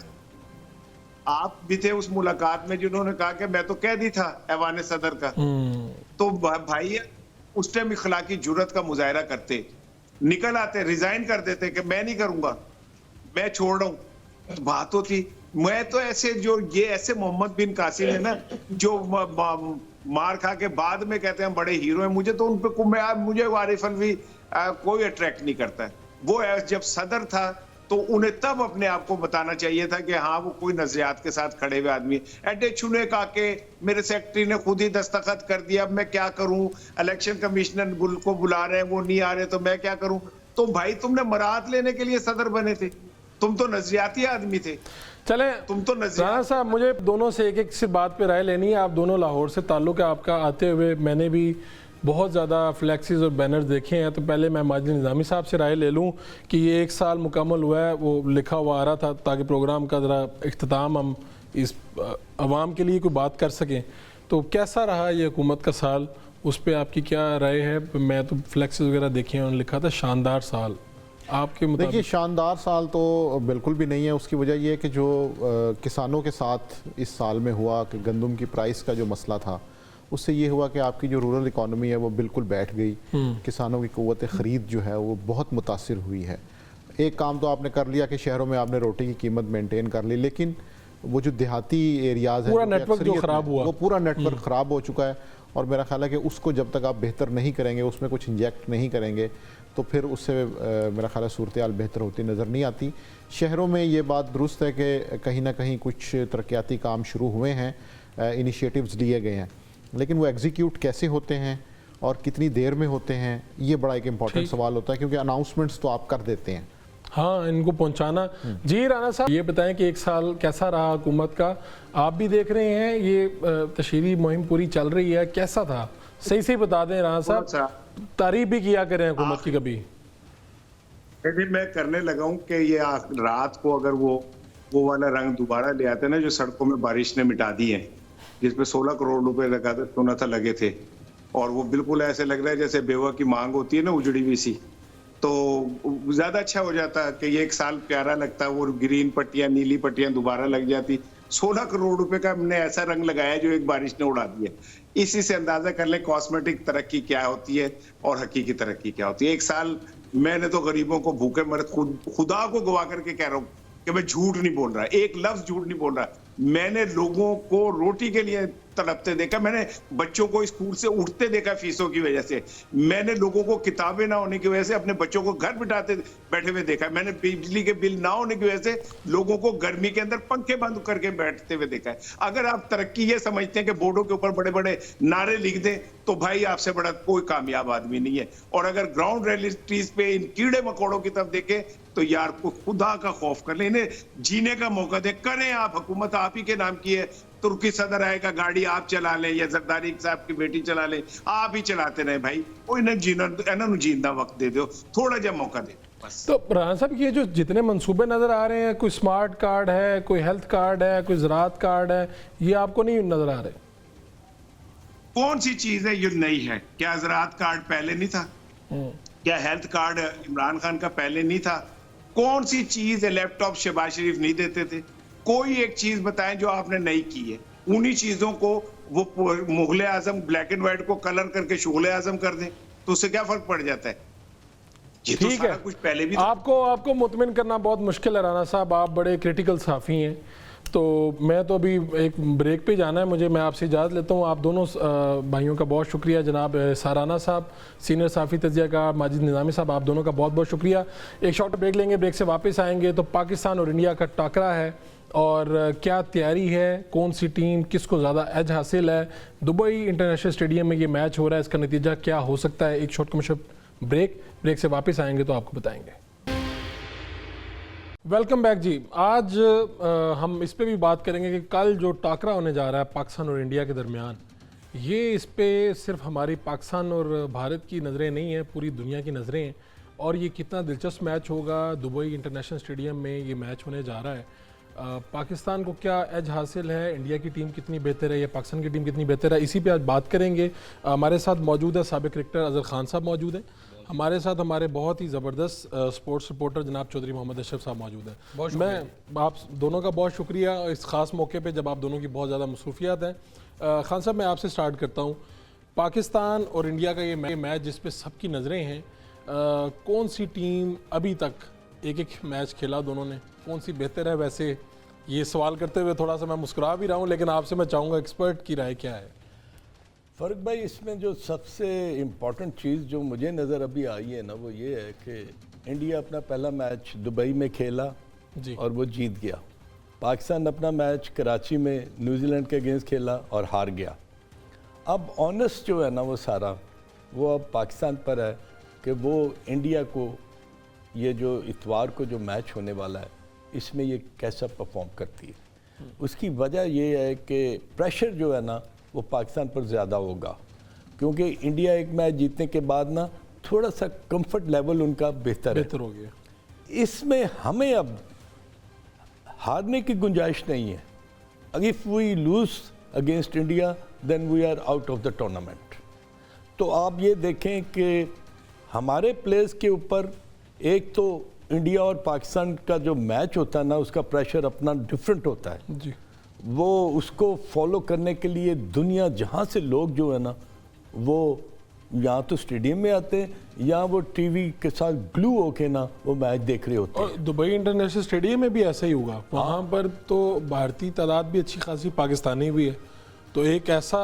Speaker 2: आप भी थे उस मुलाकात में जिन्होंने कहा कि मैं तो कैदी था ऐवान सदर का। तो भाई उस टाइम इखलाकी जुर्रत का मुजाहरा करते, निकल आते, रिजाइन कर देते कि मैं नहीं करूंगा, मैं छोड़ रहा हूं, तो बात होती। मैं तो ऐसे जो ये ऐसे मोहम्मद बिन कासिम है ना, जो मार खा के बाद में कहते हैं बड़े हीरो हैं, मुझे तो उन पे मुझे आरिफ अलवी कोई अट्रैक्ट नहीं करता है। वो जब सदर था तो उन्हें तब अपने आप को बताना चाहिए था कि हाँ, वो कोई नजरियात के साथ खड़े हुए आदमी। एडे छुने का के मेरे सेक्रेटरी ने खुद ही दस्तखत कर दिया, अब मैं क्या करूं, इलेक्शन कमिश्नर को बुला रहे हैं, वो नहीं आ रहे, तो मैं क्या करूं। तो भाई, तुमने मराहत लेने के लिए सदर बने थे, तुम तो नजरियाती आदमी थे।
Speaker 1: चले,
Speaker 2: तुम तो
Speaker 1: राना साहब, मुझे दोनों से एक एक सी बात पे राय लेनी है। आप दोनों लाहौर से ताल्लुक़ है आपका। आते हुए मैंने भी बहुत ज़्यादा फ्लैक्सीज और बैनर्स देखे हैं। तो पहले मैं माजिद निज़ामी साहब से राय ले लूँ कि ये 1 साल मुकम्मल हुआ है, वो लिखा हुआ आ रहा था ताकि प्रोग्राम का ज़रा इख्तिताम हम इस आवाम के लिए कोई बात कर सकें। तो कैसा रहा ये हुकूमत का साल, उस पर आपकी क्या राय है? मैं तो फ्लैक्सीज वगैरह देखे हैं, उन्होंने लिखा था शानदार साल। आपके मुताबिक?
Speaker 3: देखिए, शानदार साल तो बिल्कुल भी नहीं है। उसकी वजह यह है कि जो किसानों के साथ इस साल में हुआ कि गंदम की प्राइस का जो मसला था, उससे ये हुआ कि आपकी जो रूरल इकॉनमी है वो बिल्कुल बैठ गई। किसानों की क़ुव्वत ख़रीद जो है वो बहुत मुतासिर हुई है। एक काम तो आपने कर लिया कि शहरों में आपने रोटी की कीमत मेंटेन कर ली, लेकिन वो जो देहाती एरियाज़ है,
Speaker 1: पूरा नेटवर्क जो ख़राब हुआ,
Speaker 3: वो पूरा नेटवर्क ख़राब हो चुका है। और मेरा ख्याल है कि उसको जब तक आप बेहतर नहीं करेंगे, उसमें कुछ इंजेक्ट नहीं करेंगे, तो फिर उससे मेरा ख्याल है सूरत हाल बेहतर होती नज़र नहीं आती। शहरों में ये बात दुरुस्त है कि कहीं ना कहीं कुछ तरक्याती काम शुरू हुए हैं, इनिशिएटिव्स लिए गए हैं, लेकिन वो एग्जीक्यूट कैसे होते हैं और कितनी देर में होते हैं, ये बड़ा एक इम्पॉर्टेंट सवाल होता है, क्योंकि अनाउंसमेंट्स तो आप कर देते हैं।
Speaker 1: हाँ, इनको पहुंचाना। जी राना साहब, ये बताएं कि एक साल कैसा रहा हुकूमत का? आप भी देख रहे हैं ये तशहीरी मुहिम पूरी चल रही है, कैसा था? सही से बता दें राना साहब, तारीफ भी किया करें हुकूमत की कभी।
Speaker 2: मैं करने लगा हूँ कि ये रात को अगर वो वाला रंग दोबारा ले आते ना जो सड़कों में बारिश ने मिटा दिए हैं, जिसपे 16 करोड़ रुपए सोना था लगे थे, और वो बिल्कुल ऐसे लग रहा है जैसे बेवा की मांग होती है ना उजड़ी हुई सी, तो ज्यादा अच्छा हो जाता कि ये एक साल प्यारा लगता, वो ग्रीन पट्टियां नीली पट्टियां दोबारा लग जाती। 16 करोड़ रुपए का हमने ऐसा रंग लगाया जो एक बारिश ने उड़ा दिया। इसी से अंदाजा कर ले कॉस्मेटिक तरक्की क्या होती है और हकीकी तरक्की क्या होती है। एक साल मैंने तो गरीबों को भूखे मरे खुदा को गवा करके कह रहा हूँ कि मैं झूठ नहीं बोल रहा, एक लफ्ज झूठ नहीं बोल रहा। मैंने लोगों को रोटी के लिए तड़पते देखा, मैंने बच्चों को स्कूल से उठते देखा फीसों की वजह से, मैंने लोगों को किताबें ना होने की वजह से अपने बच्चों को घर बिठाते बैठे हुए देखा, मैंने बिजली के बिल ना होने की वजह से लोगों को गर्मी के अंदर पंखे बंद करके बैठते हुए देखा है। अगर आप तरक्की ये समझते हैं कि बोर्डों के ऊपर बड़े बड़े नारे लिख दें तो भाई आपसे बड़ा कोई कामयाब आदमी नहीं है। और अगर ग्राउंड रियलिटीज पे इन कीड़े मकोड़ों की तरफ देखें तो यार को खुदा का खौफ कर ले, इन्हें जीने का मौका दे। करें आप, हुकूमत आप ही के नाम की है, तुर्की सदर आएगा गाड़ी आप चला लें या जरदारी साहब की बेटी चला लें, आप ही चलाते रहे भाई, वो इन्हें जीना वक्त दे दो, थोड़ा जा मौका दे बस।
Speaker 1: तो राना साहब, ये जो जितने मंसूबे नजर आ रहे हैं, कोई स्मार्ट कार्ड है, कोई हेल्थ कार्ड है, कोई ज़राअत कार्ड है, ये आपको नहीं नजर आ रहे?
Speaker 2: कौन सी चीज है ये नई है? क्या ज़राअत कार्ड पहले नहीं था? क्या हेल्थ कार्ड इमरान खान का पहले नहीं था? कौन सी चीज है? लैपटॉप शहबाज शरीफ नहीं देते थे? कोई एक चीज बताएं जो आपने नहीं की है। उन्हीं चीजों को वो मुगल आजम ब्लैक एंड व्हाइट को कलर करके शुगल आजम कर दें तो उससे क्या फर्क पड़ जाता है? ये तो सारा कुछ पहले भी
Speaker 1: आपको मुतमिन करना बहुत मुश्किल है राना साहब, आप बड़े क्रिटिकल साफ़ी हैं। तो मैं तो अभी एक ब्रेक पे जाना है मुझे, मैं आपसे इजाज़त लेता हूँ। आप दोनों भाइयों का बहुत शुक्रिया, जनाब साराना साहब सीनियर साफ़ी तजिया का, माजिद निज़ामी साहब, आप दोनों का बहुत बहुत शुक्रिया। एक शॉर्ट ब्रेक लेंगे, ब्रेक से वापस आएंगे तो पाकिस्तान और इंडिया का टाकरा है और क्या तैयारी है, कौन सी टीम किसको ज़्यादा एज हासिल है, दुबई इंटरनेशनल स्टेडियम में ये मैच हो रहा है, इसका नतीजा क्या हो सकता है। एक शॉर्ट कमर्शियल ब्रेक से वापस आएंगे तो आपको बताएंगे। वेलकम बैक जी। आज हम इस पे भी बात करेंगे कि कल जो टाकरा होने जा रहा है पाकिस्तान और इंडिया के दरमियान, ये इस पे सिर्फ हमारी पाकिस्तान और भारत की नज़रें नहीं हैं, पूरी दुनिया की नज़रें हैं। और ये कितना दिलचस्प मैच होगा, दुबई इंटरनेशनल स्टेडियम में ये मैच होने जा रहा है। पाकिस्तान को क्या एज हासिल है, इंडिया की टीम कितनी बेहतर है या पाकिस्तान की टीम कितनी बेहतर है, इसी पे आज बात करेंगे। हमारे साथ मौजूद है साबिक क्रिकेटर अजहर खान साहब मौजूद है, हमारे साथ हमारे बहुत ही ज़बरदस्त स्पोर्ट्स रिपोर्टर जनाब चौधरी मोहम्मद अशरफ साहब मौजूद हैं। मैं आप दोनों का बहुत शुक्रिया इस ख़ास मौके पे जब आप दोनों की बहुत ज़्यादा मसरूफियात हैं। खान साहब, मैं आपसे स्टार्ट करता हूँ। पाकिस्तान और इंडिया का ये मैच जिस पे सबकी नज़रें हैं, कौन सी टीम अभी तक एक मैच खेला दोनों ने, कौन सी बेहतर है? वैसे ये सवाल करते हुए थोड़ा सा मैं मुस्कुरा भी रहा हूँ, लेकिन आपसे मैं चाहूँगा एक्सपर्ट की राय क्या है?
Speaker 4: फ़र्क भाई, इसमें जो सबसे इम्पॉर्टेंट चीज़ जो मुझे नज़र अभी आई है ना, वो ये है कि इंडिया अपना पहला मैच दुबई में खेला
Speaker 1: जी
Speaker 4: और वो जीत गया। पाकिस्तान अपना मैच कराची में न्यूजीलैंड के अगेंस्ट खेला और हार गया। अब ऑनेस्ट जो है ना वो सारा वो अब पाकिस्तान पर है कि वो इंडिया को ये जो इतवार को जो मैच होने वाला है इसमें ये कैसा परफॉर्म करती है। उसकी वजह ये है कि प्रेशर जो है ना वो पाकिस्तान पर ज़्यादा होगा, क्योंकि इंडिया एक मैच जीतने के बाद ना थोड़ा सा कंफर्ट लेवल उनका बेहतर
Speaker 1: हो गया।
Speaker 4: इसमें हमें अब हारने की गुंजाइश नहीं है। If we lose against India then we are out of the tournament. तो आप ये देखें कि हमारे प्लेयर्स के ऊपर एक तो इंडिया और पाकिस्तान का जो मैच होता है ना उसका प्रेशर अपना डिफरेंट होता है
Speaker 1: जी।
Speaker 4: वो उसको फॉलो करने के लिए दुनिया जहाँ से लोग जो है ना वो यहाँ तो स्टेडियम में आते हैं या वो टीवी के साथ ग्लू होके ना वो मैच देख रहे होते हैं।
Speaker 1: और दुबई इंटरनेशनल स्टेडियम में भी ऐसा ही होगा, वहाँ पर तो भारतीय तादाद भी अच्छी खासी पाकिस्तानी भी है, तो एक ऐसा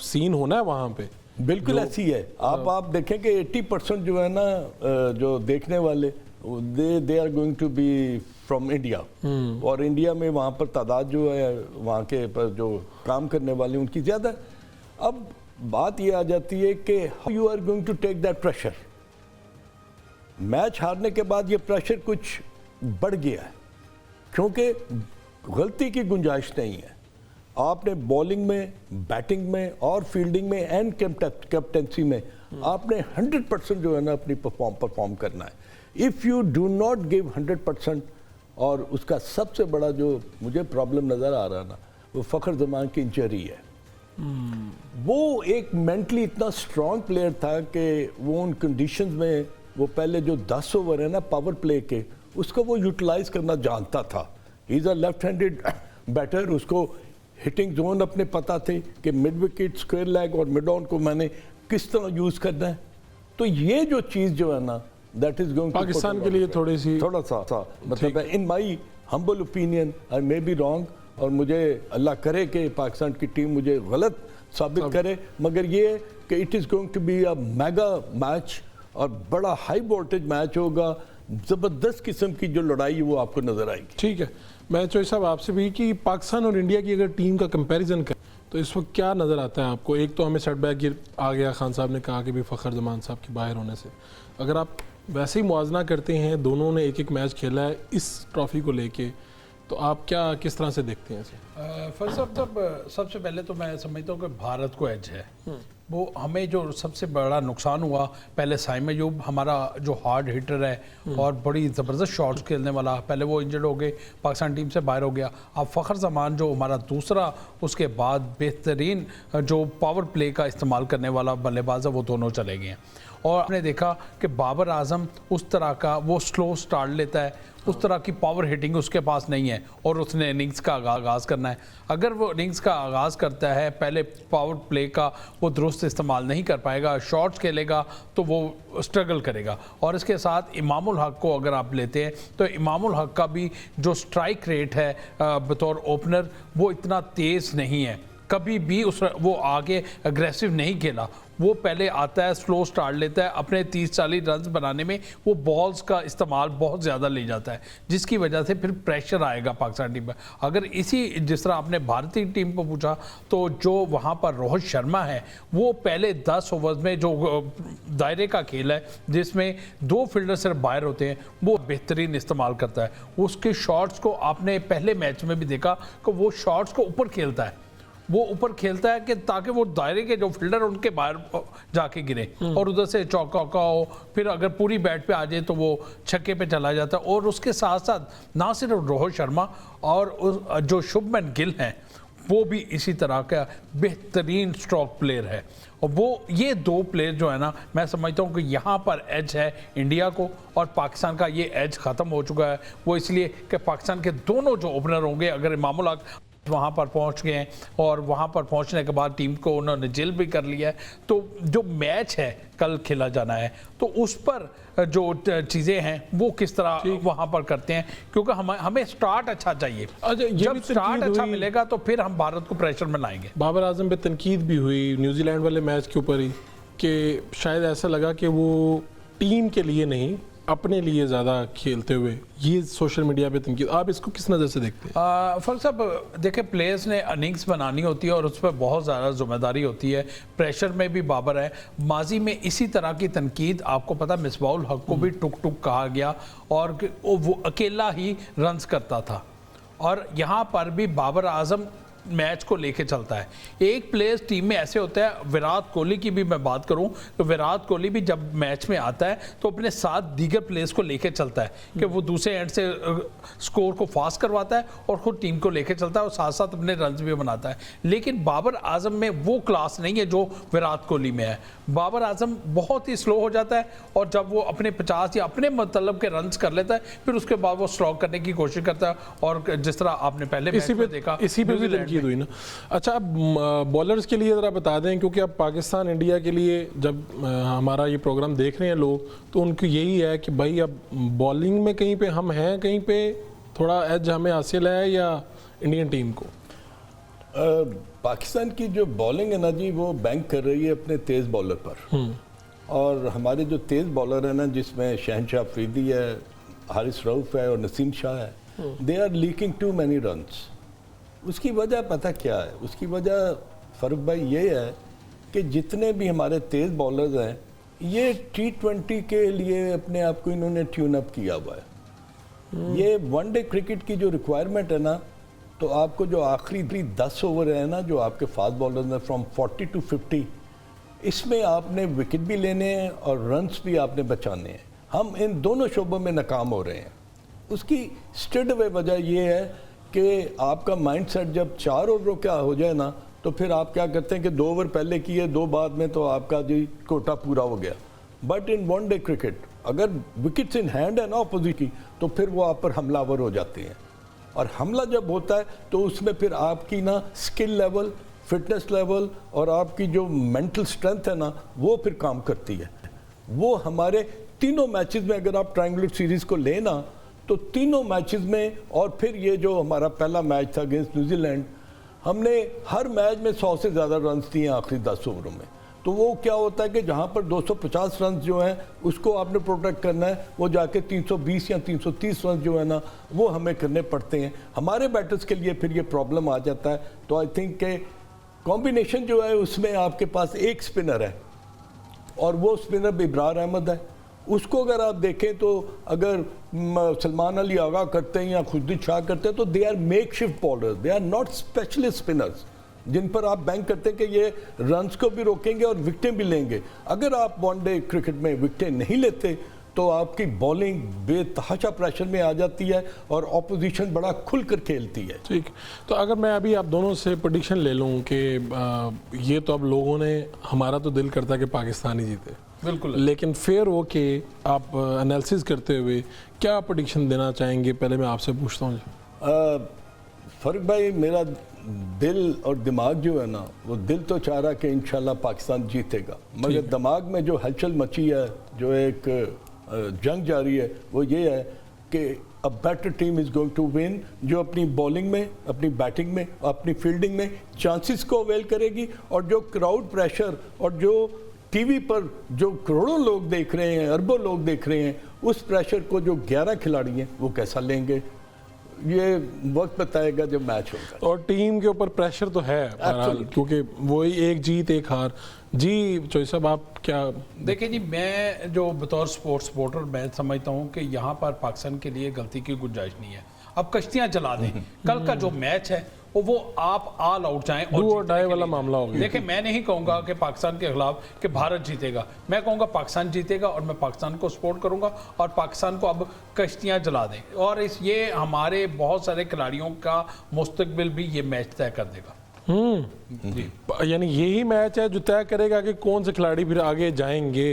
Speaker 1: सीन होना है वहाँ पे
Speaker 4: बिल्कुल ऐसी है। आप देखें कि 80% जो है ना जो देखने वाले they are going to be from India, और इंडिया में वहाँ पर तादाद जो है वहाँ के पर जो काम करने वाले उनकी ज़्यादा है। अब बात ये आ जाती है कि how you are going to take that pressure. Match हारने के बाद ये प्रेशर कुछ बढ़ गया है, क्योंकि गलती की गुंजाइश नहीं है। आपने बॉलिंग में, बैटिंग में और फील्डिंग में एंड कैप्टेंसी में आपने 100% जो है ना अपनी परफॉर्म करना है। If you do not give 100%, और उसका सबसे बड़ा जो मुझे प्रॉब्लम नज़र आ रहा ना वो फ़खर जमान की इंजरी है। वो एक मेंटली इतना स्ट्रॉन्ग प्लेयर था कि वो उन कंडीशंस में वो पहले जो 10 ओवर है ना पावर प्ले के, उसको वो यूटिलाइज करना जानता था। He is a left handed batter, उसको हिटिंग जोन अपने पता थे कि मिड विकेट, स्क्वायर लेग और मिड ऑन को मैंने किस तरह यूज़ करना है। तो ये जो चीज़ जो है ना दैट इज गोइंग
Speaker 1: पाकिस्तान के लिए थोड़ा सा
Speaker 4: मतलब in my humble opinion, I may be wrong, और मुझे अल्लाह करे कि पाकिस्तान की टीम मुझे गलत साबित करे, मगर ये कि it is going to be a mega match और बड़ा हाई वोल्टेज मैच होगा। ज़बरदस्त किस्म की जो लड़ाई है वो आपको नज़र आएगी।
Speaker 1: ठीक है, मैं चौधरी साहब आपसे भी कि पाकिस्तान और इंडिया की अगर टीम का कंपैरिजन करें तो इस वक्त क्या नज़र आता है आपको? एक तो हमें सेटबैक आ गया, खान साहब ने कहा कि भी फ़खर जमान साहब के बाहर होने से, अगर आप वैसे ही मुआवजा करते हैं, दोनों ने एक मैच खेला है इस ट्रॉफी को लेके, तो आप किस तरह से देखते हैं इसे?
Speaker 5: फर्स्ट जब सबसे पहले तो मैं समझता हूँ कि भारत को एज है। वो हमें जो सबसे बड़ा नुकसान हुआ, पहले साइम अयूब हमारा जो हार्ड हिटर है और बड़ी ज़बरदस्त शॉट्स खेलने वाला, पहले वो इंजर्ड हो गए, पाकिस्तान टीम से बाहर हो गया। अब फ़खर जमान जो हमारा दूसरा, उसके बाद बेहतरीन जो पावर प्ले का इस्तेमाल करने वाला बल्लेबाज है, वो दोनों चले गए हैं। और आपने देखा कि बाबर आजम उस तरह का वो स्लो स्टार्ट लेता है, उस तरह की पावर हिटिंग उसके पास नहीं है, और उसने इनिंग्स का आगाज़ करना है। अगर वो इनिंग्स का आगाज़ करता है, पहले पावर प्ले का वो दुरुस्त इस्तेमाल नहीं कर पाएगा, शॉट्स खेलेगा तो वो स्ट्रगल करेगा। और इसके साथ इमामुल हक को अगर आप लेते हैं तो इमामुल हक का भी जो स्ट्राइक रेट है बतौर ओपनर वो इतना तेज़ नहीं है, कभी भी वो आगे अग्रेसिव नहीं खेला। वो पहले आता है, स्लो स्टार्ट लेता है, अपने 30-40 रन बनाने में वो बॉल्स का इस्तेमाल बहुत ज़्यादा ले जाता है, जिसकी वजह से फिर प्रेशर आएगा पाकिस्तान टीम पर। अगर इसी जिस तरह आपने भारतीय टीम को पूछा, तो जो वहाँ पर रोहित शर्मा है वो पहले 10 ओवर्स में जो दायरे का खेल है जिसमें 2 फील्डर सिर्फ बाहर होते हैं, वो बेहतरीन इस्तेमाल करता है। उसके शॉट्स को आपने पहले मैच में भी देखा कि वो शॉट्स को ऊपर खेलता है, वो ऊपर खेलता है कि ताकि वो दायरे के जो फील्डर उनके बाहर जाके गिरे और उधर से चौका हो, फिर अगर पूरी बैट पे आ जाए तो वो छक्के पे चला जाता है। और उसके साथ साथ ना सिर्फ रोहित शर्मा और जो शुभमन गिल हैं वो भी इसी तरह का बेहतरीन स्ट्रोक प्लेयर है। और वो ये 2 प्लेयर जो है ना, मैं समझता हूँ कि यहाँ पर एज है इंडिया को, और पाकिस्तान का ये एज ख़त्म हो चुका है। वो इसलिए कि पाकिस्तान के दोनों जो ओपनर होंगे, अगर इमामुल हक वहाँ पर पहुँच गए हैं और वहाँ पर पहुँचने के बाद टीम को उन्होंने जेल भी कर लिया है, तो जो मैच है कल खेला जाना है तो उस पर जो चीज़ें हैं वो किस तरह वहाँ पर करते हैं, क्योंकि हमें स्टार्ट अच्छा चाहिए। जब स्टार्ट अच्छा मिलेगा तो फिर हम भारत को प्रेशर में लाएंगे।
Speaker 1: बाबर आजम पे तनकीद भी हुई न्यूजीलैंड वाले मैच के ऊपर ही कि शायद ऐसा लगा कि वो टीम के लिए नहीं अपने लिए ज़्यादा खेलते हुए, ये सोशल मीडिया पे तनकीद, आप इसको किस नज़र से देखते हैं?
Speaker 5: फर्क साहब देखें, प्लेयर्स ने इनिंग्स बनानी होती है और उस पर बहुत ज़्यादा जिम्मेदारी होती है। प्रेशर में भी बाबर है। माजी में इसी तरह की तनकीद आपको पता, मिसबाहुल हक को भी टुक टुक कहा गया और वो अकेला ही रन्स करता था, और यहाँ पर भी बाबर आजम मैच को लेके चलता है। एक प्लेयर टीम में ऐसे होता है, विराट कोहली की भी मैं बात करूं तो विराट कोहली भी जब मैच में आता है तो अपने साथ दीगर प्लेयर्स को लेके चलता है कि वो दूसरे एंड से स्कोर को फास्ट करवाता है और खुद टीम को लेके चलता है और साथ साथ अपने रन्स भी बनाता है। लेकिन बाबर आजम में वो क्लास नहीं है जो विराट कोहली में है। बाबर आजम बहुत ही स्लो हो जाता है और जब वो अपने 50 या अपने मतलब के रन्स कर लेता है फिर उसके बाद वो स्ट्रोक करने की कोशिश करता है, और जिस तरह आपने पहले
Speaker 1: इसी पे देखा, इसी पे भी तनकीद हुई ना। अच्छा, अब बॉलर्स के लिए ज़रा बता दें, क्योंकि अब पाकिस्तान इंडिया के लिए जब हमारा ये प्रोग्राम देख रहे हैं लोग, तो उनको यही है कि भाई अब बॉलिंग में कहीं पे हम हैं, कहीं पे थोड़ा एज हमें हासिल है या इंडियन टीम को?
Speaker 4: पाकिस्तान की जो बॉलिंग है ना जी, वो बैंक कर रही है अपने तेज़ बॉलर पर। और हमारे जो तेज़ बॉलर है ना, जिसमें शहनशाह अफरीदी है, हारिस रऊफ़ है और नसीम शाह है, they are leaking too many runs. उसकी वजह पता क्या है? उसकी वजह फ़ारूक भाई ये है कि जितने भी हमारे तेज़ बॉलर्स हैं, ये T20 के लिए अपने आप को इन्होंने ट्यून अप किया हुआ है। ये वनडे क्रिकेट की जो रिक्वायरमेंट है ना, तो आपको जो आखिरी 10 ओवर है ना, जो आपके फास्ट बॉलर्स हैं फ्रॉम 40 to 50, इसमें आपने विकेट भी लेने हैं और रन्स भी आपने बचाने हैं। हम इन दोनों शोबों में नाकाम हो रहे हैं। उसकी स्ट्रेट अवे वजह यह है कि आपका माइंडसेट जब 4 ओवर का हो जाए ना, तो फिर आप क्या करते हैं कि 2 ओवर पहले किए, 2 बाद में, तो आपका जी कोटा पूरा हो गया। बट इन वनडे क्रिकेट अगर विकेट्स इन हैंड है ना अपोजिट की, तो फिर वो आप पर हमलावर हो जाते हैं। और हमला जब होता है तो उसमें फिर आपकी ना स्किल लेवल, फिटनेस लेवल और आपकी जो मेंटल स्ट्रेंथ है ना, वो फिर काम करती है। वो हमारे तीनों मैचेस में अगर आप ट्रायंगुलर सीरीज़ को लें ना, तो तीनों मैचेस में, और फिर ये जो हमारा पहला मैच था अगेंस्ट न्यूजीलैंड, हमने हर मैच में 100 से ज़्यादा रन्स दिए आखिरी 10 ओवरों में। तो वो क्या होता है कि जहाँ पर 250 रन जो हैं उसको आपने प्रोटेक्ट करना है, वो जाके 320 या 330 रन जो है ना, वो हमें करने पड़ते हैं। हमारे बैटर्स के लिए फिर ये प्रॉब्लम आ जाता है। तो आई थिंक के कॉम्बिनेशन जो है उसमें आपके पास एक स्पिनर है और वो स्पिनर इब्रार अहमद है। उसको अगर आप देखें तो अगर सलमान अली आगा करते हैं या खुर्शीद शाह करते हैं, तो they are make shift bowlers, they are not specialist spinners जिन पर आप बैंक करते हैं कि ये रन्स को भी रोकेंगे और विकेटें भी लेंगे। अगर आप वनडे क्रिकेट में विकेटें नहीं लेते तो आपकी बॉलिंग बेतहाशा प्रेशर में आ जाती है और ऑपोजिशन बड़ा खुलकर खेलती है।
Speaker 1: ठीक, तो अगर मैं अभी आप दोनों से प्रेडिक्शन ले लूँ कि ये तो अब लोगों ने, हमारा तो दिल करता है कि पाकिस्तान ही जीते,
Speaker 5: बिल्कुल,
Speaker 1: लेकिन फेयर हो के आप एनालिसिस करते हुए क्या प्रेडिक्शन देना चाहेंगे? पहले मैं आपसे पूछता हूँ।
Speaker 4: फ़र्क भाई, मेरा दिल और दिमाग जो है ना, वो दिल तो चाह रहा कि इंशाल्लाह पाकिस्तान जीतेगा, मगर दिमाग में जो हलचल मची है, जो एक जंग जारी है, वो ये है कि a better team is going to win, जो अपनी बॉलिंग में, अपनी बैटिंग में, अपनी फील्डिंग में चांसेस को अवेल करेगी। और जो क्राउड प्रेशर और जो टीवी पर जो करोड़ों लोग देख रहे हैं, अरबों लोग देख रहे हैं, उस प्रेशर को जो 11 खिलाड़ी हैं वो कैसा लेंगे, ये वक्त बताएगा जब मैच होगा।
Speaker 1: और टीम के ऊपर प्रेशर तो है बहरहाल, क्योंकि वही एक जीत एक हार। जी चौधरी साहब, आप क्या?
Speaker 5: देखिए जी, मैं जो बतौर सपोर्टर मैं समझता हूँ कि यहाँ पर पाकिस्तान के लिए गलती की गुंजाइश नहीं है। अब कश्तियाँ चला दें, कल का जो मैच है वो आप ऑल आउट जाएं और
Speaker 1: डू और डाई वाला मामला हो गया।
Speaker 5: देखिए, मैं नहीं कहूँगा कि पाकिस्तान के खिलाफ कि भारत जीतेगा, मैं कहूँगा पाकिस्तान जीतेगा और मैं पाकिस्तान को सपोर्ट करूँगा और पाकिस्तान को अब कश्तियाँ जला दें। और ये हमारे बहुत सारे खिलाड़ियों का मुस्तकबिल भी ये मैच तय कर देगा।
Speaker 1: यानी यही मैच है जो तय करेगा कि कौन से खिलाड़ी फिर आगे जाएंगे,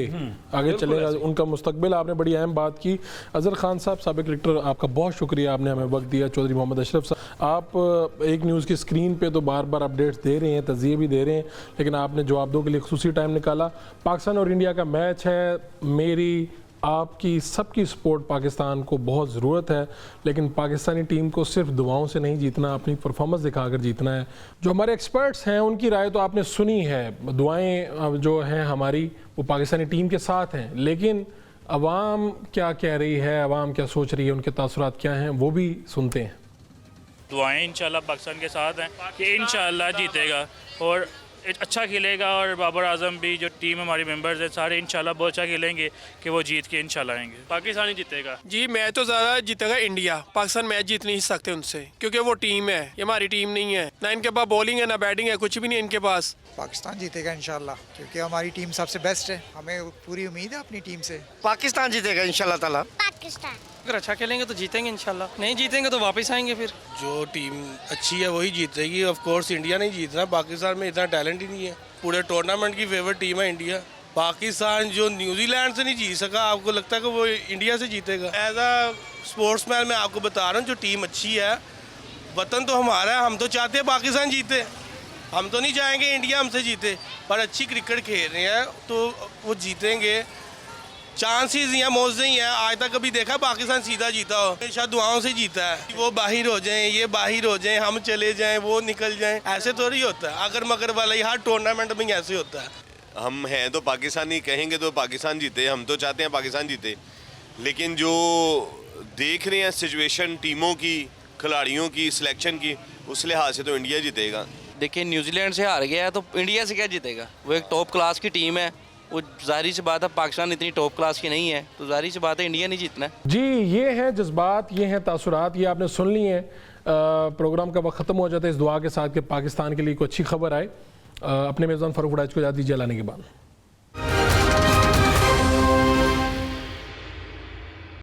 Speaker 1: आगे चलेगा, उनका मुस्तकबिल। आपने बड़ी अहम बात की। अजहर खान साहब, साबिक क्रिकेटर, आपका बहुत शुक्रिया, आपने हमें वक्त दिया। चौधरी मोहम्मद अशरफ साहब, आप एक न्यूज़ की स्क्रीन पे तो बार बार अपडेट्स दे रहे हैं, तज़िये भी दे रहे हैं, लेकिन आपने जवाबों के लिए खुसूसी टाइम निकाला। पाकिस्तान और इंडिया का मैच है, मेरी आपकी सबकी सपोर्ट पाकिस्तान को बहुत ज़रूरत है, लेकिन पाकिस्तानी टीम को सिर्फ दुआओं से नहीं जीतना, अपनी परफॉर्मेंस दिखाकर जीतना है। जो हमारे एक्सपर्ट्स हैं उनकी राय तो आपने सुनी है, दुआएं जो हैं हमारी वो पाकिस्तानी टीम के साथ हैं, लेकिन अवाम क्या कह रही है, अवाम क्या सोच रही है, उनके तासुरात क्या हैं, वो भी सुनते हैं।
Speaker 6: दुआएं इंशाल्लाह पाकिस्तान के साथ हैं कि इंशाल्लाह जीतेगा और अच्छा खेलेगा। और बाबर आजम भी, जो टीम हमारी मेंबर्स हैं, सारे इंशाल्लाह बहुत अच्छा खेलेंगे कि वो जीत के इंशाल्लाह आएंगे। पाकिस्तान ही जीतेगा
Speaker 7: जी। मैच तो ज़्यादा जीतेगा इंडिया, पाकिस्तान मैच जीत नहीं सकते उनसे, क्योंकि वो टीम है, ये हमारी टीम नहीं है। ना इनके पास बॉलिंग है ना बैटिंग है, कुछ भी नहीं इनके पास।
Speaker 8: पाकिस्तान जीतेगा इंशाल्लाह, क्योंकि हमारी टीम सबसे बेस्ट है, हमें पूरी उम्मीद है अपनी टीम से।
Speaker 9: पाकिस्तान जीतेगा इंशाल्लाह ताला।
Speaker 10: पाकिस्तान
Speaker 7: अगर अच्छा खेलेंगे तो जीतेंगे इंशाल्लाह, नहीं जीतेंगे तो वापस आएंगे फिर।
Speaker 9: जो टीम अच्छी है वही जीतेगी। ऑफ कोर्स इंडिया नहीं जीतना, पाकिस्तान में इतना टैलेंट ही नहीं है। पूरे टूर्नामेंट की फेवरेट टीम है इंडिया। पाकिस्तान जो न्यूजीलैंड से नहीं जीत सका, आपको लगता है कि वो इंडिया से जीतेगा? एज अ स्पोर्ट्समैन मैं आपको बता रहा हूँ, जो टीम अच्छी है, वतन तो हमारा है, हम तो चाहते हैं पाकिस्तान जीते, हम तो नहीं चाहेंगे इंडिया हमसे जीते, पर अच्छी क्रिकेट खेल रहे हैं तो वो जीतेंगे। चांसेस ही हैं, मौजें ही हैं। आज तक कभी देखा पाकिस्तान सीधा जीता हो? हमेशा दुआओं से जीता है। वो बाहर हो जाएं, ये बाहर हो जाएं, हम चले जाएं, वो निकल जाएं, ऐसे तो नहीं होता है। अगर मगर वाला ही हर टूर्नामेंट में ऐसे होता है।
Speaker 10: हम हैं तो पाकिस्तानी, कहेंगे तो पाकिस्तान जीते, हम तो चाहते हैं पाकिस्तान जीते, लेकिन जो देख रहे हैं सिचुएशन टीमों की, खिलाड़ियों की, सिलेक्शन की, उस लिहाज से तो इंडिया जीतेगा।
Speaker 11: देखिए न्यूजीलैंड से हार गया है तो इंडिया से क्या जीतेगा? वो एक टॉप क्लास की टीम है, वो जाहिर सी बात है पाकिस्तान इतनी टॉप क्लास की नहीं है, तो जाहिर सी बात है इंडिया नहीं जीतना है।
Speaker 1: जी, ये हैं जज्बात, ये हैं तासुरात, ये आपने सुन लिए हैं। प्रोग्राम का वक्त ख़त्म हो जाता है इस दुआ के साथ कि पाकिस्तान के लिए कोई अच्छी खबर आए। अपने मेज़बान फ़ारूक वड़ाइच को इजाज़त दीजिए, लाने के बाद।